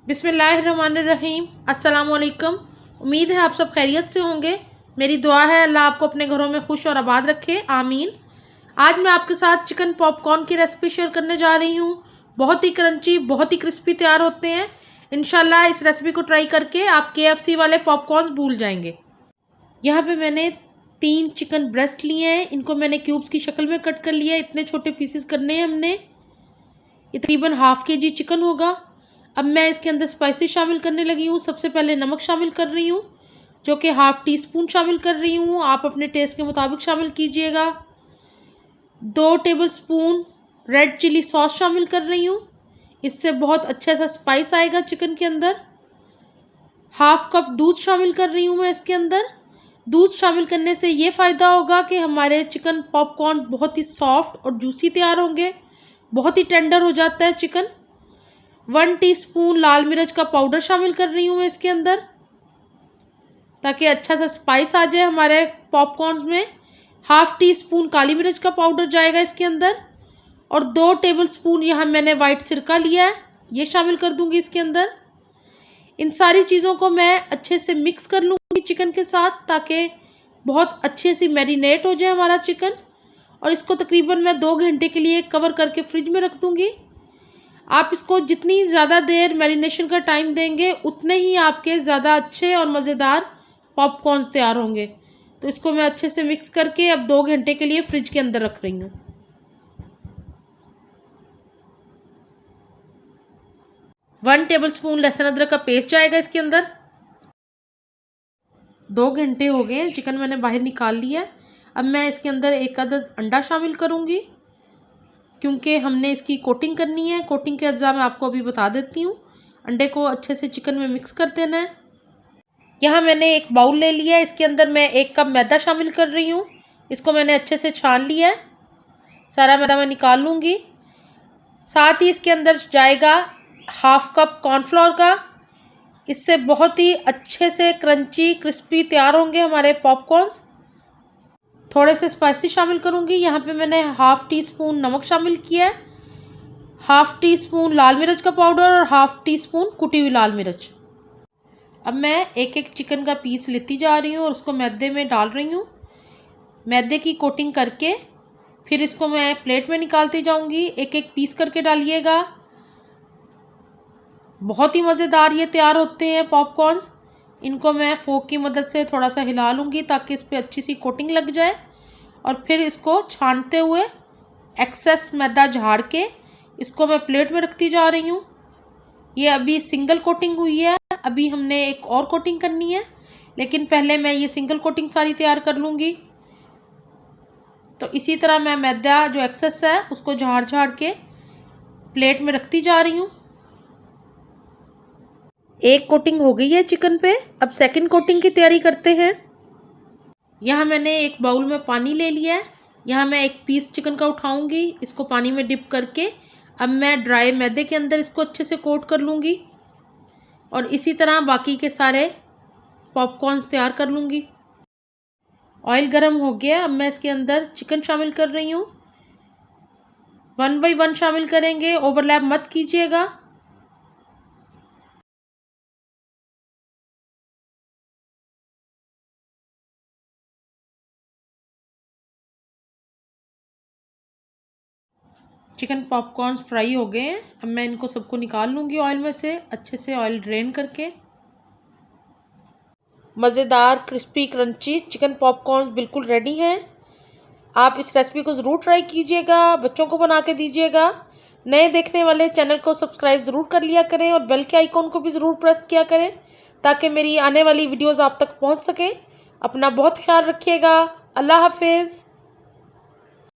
बिस्मिल्लाहिर्रहमानिर्रहीम। अस्सलामुअलैकुम। उम्मीद है आप सब खैरियत से होंगे। मेरी दुआ है अल्लाह आपको अपने घरों में खुश और आबाद रखे, आमीन। आज मैं आपके साथ चिकन पॉपकॉर्न की रेसिपी शेयर करने जा रही हूँ। बहुत ही क्रंची, बहुत ही क्रिस्पी तैयार होते हैं। इंशाल्लाह इस रेसिपी को ट्राई करके आप KFC वाले पॉपकॉर्न भूल जाएंगे। यहाँ पे मैंने 3 चिकन ब्रेस्ट लिए हैं। इनको मैंने क्यूब्स की शक्ल में कट कर लिया है। इतने छोटे पीसेस करने हैं हमने। ये तकरीबन ½ kg चिकन होगा। अब मैं इसके अंदर स्पाइसेस शामिल करने लगी हूँ। सबसे पहले नमक शामिल कर रही हूँ, जो कि ½ टीस्पून शामिल कर रही हूँ। आप अपने टेस्ट के मुताबिक शामिल कीजिएगा। 2 टेबलस्पून रेड चिली सॉस शामिल कर रही हूँ। इससे बहुत अच्छा सा स्पाइस आएगा चिकन के अंदर। ½ कप दूध शामिल कर रही हूँ मैं इसके अंदर। दूध शामिल करने से ये फ़ायदा होगा कि हमारे चिकन पॉपकॉर्न बहुत ही सॉफ्ट और जूसी तैयार होंगे। बहुत ही टेंडर हो जाता है चिकन। 1 टीस्पून लाल मिर्च का पाउडर शामिल कर रही हूँ मैं इसके अंदर, ताकि अच्छा सा स्पाइस आ जाए हमारे पॉपकॉर्न्स में। ½ टीस्पून काली मिर्च का पाउडर जाएगा इसके अंदर। और 2 टेबलस्पून यहाँ मैंने वाइट सिरका लिया है, ये शामिल कर दूँगी इसके अंदर। इन सारी चीज़ों को मैं अच्छे से मिक्स कर लूँगी चिकन के साथ, ताकि बहुत अच्छे से मैरिनेट हो जाए हमारा चिकन। और इसको तकरीबन मैं 2 घंटे के लिए कवर करके फ्रिज में रख दूँगी। आप इसको जितनी ज़्यादा देर मैरिनेशन का टाइम देंगे, उतने ही आपके ज़्यादा अच्छे और मज़ेदार पॉपकॉर्न्स तैयार होंगे। तो इसको मैं अच्छे से मिक्स करके अब 2 घंटे के लिए फ्रिज के अंदर रख रही हूँ। वन टेबलस्पून लहसुन अदरक का पेस्ट जाएगा इसके अंदर। 2 घंटे हो गए, चिकन मैंने बाहर निकाल लिया। अब मैं इसके अंदर 1 अदद अंडा शामिल करूँगी, क्योंकि हमने इसकी कोटिंग करनी है। कोटिंग के अज्जा मैं आपको अभी बता देती हूँ। अंडे को अच्छे से चिकन में मिक्स कर देना है। यहाँ मैंने एक बाउल ले लिया है। इसके अंदर मैं 1 कप मैदा शामिल कर रही हूँ। इसको मैंने अच्छे से छान लिया है। सारा मैदा मैं निकाल लूँगी। साथ ही इसके अंदर जाएगा ½ कप कॉर्नफ्लोर का। इससे बहुत ही अच्छे से क्रंची क्रिस्पी तैयार होंगे हमारे पॉपकॉर्न्स। थोड़े से स्पाइसी शामिल करूँगी। यहाँ पे मैंने ½ टीस्पून नमक शामिल किया है, ½ टीस्पून लाल मिर्च का पाउडर और ½ टीस्पून कुटी हुई लाल मिर्च। अब मैं एक एक चिकन का पीस लेती जा रही हूँ और उसको मैदे में डाल रही हूँ। मैदे की कोटिंग करके फिर इसको मैं प्लेट में निकालती जाऊँगी। एक एक पीस करके डालिएगा। बहुत ही मज़ेदार ये तैयार होते हैं पॉपकॉर्न्स। इनको मैं फोक की मदद से थोड़ा सा हिला लूँगी, ताकि इस पर अच्छी सी कोटिंग लग जाए। और फिर इसको छानते हुए एक्सेस मैदा झाड़ के इसको मैं प्लेट में रखती जा रही हूँ। ये अभी सिंगल कोटिंग हुई है, अभी हमने एक और कोटिंग करनी है, लेकिन पहले मैं ये सिंगल कोटिंग सारी तैयार कर लूँगी। तो इसी तरह मैं मैदा जो एक्सेस है उसको झाड़ झाड़ के प्लेट में रखती जा रही हूँ। एक कोटिंग हो गई है चिकन पे। अब सेकंड कोटिंग की तैयारी करते हैं। यहाँ मैंने एक बाउल में पानी ले लिया है। यहाँ मैं एक पीस चिकन का उठाऊंगी, इसको पानी में डिप करके अब मैं ड्राई मैदे के अंदर इसको अच्छे से कोट कर लूँगी। और इसी तरह बाकी के सारे पॉपकॉर्न्स तैयार कर लूँगी। ऑयल गरम हो गया। अब मैं इसके अंदर चिकन शामिल कर रही हूँ। 1 बाय 1 शामिल करेंगे, ओवरलैप मत कीजिएगा। चिकन पॉपकॉर्न्स फ्राई हो गए हैं। अब मैं इनको सबको निकाल लूँगी ऑयल में से, अच्छे से ऑयल ड्रेन करके। मज़ेदार क्रिस्पी क्रंची चिकन पॉपकॉर्न्स बिल्कुल रेडी हैं। आप इस रेसिपी को ज़रूर ट्राई कीजिएगा, बच्चों को बना के दीजिएगा। नए देखने वाले चैनल को सब्सक्राइब ज़रूर कर लिया करें और बेल के आइकॉन को भी ज़रूर प्रेस किया करें, ताकि मेरी आने वाली वीडियोज़ आप तक पहुँच सकें। अपना बहुत ख्याल रखिएगा। अल्लाह हाफिज़।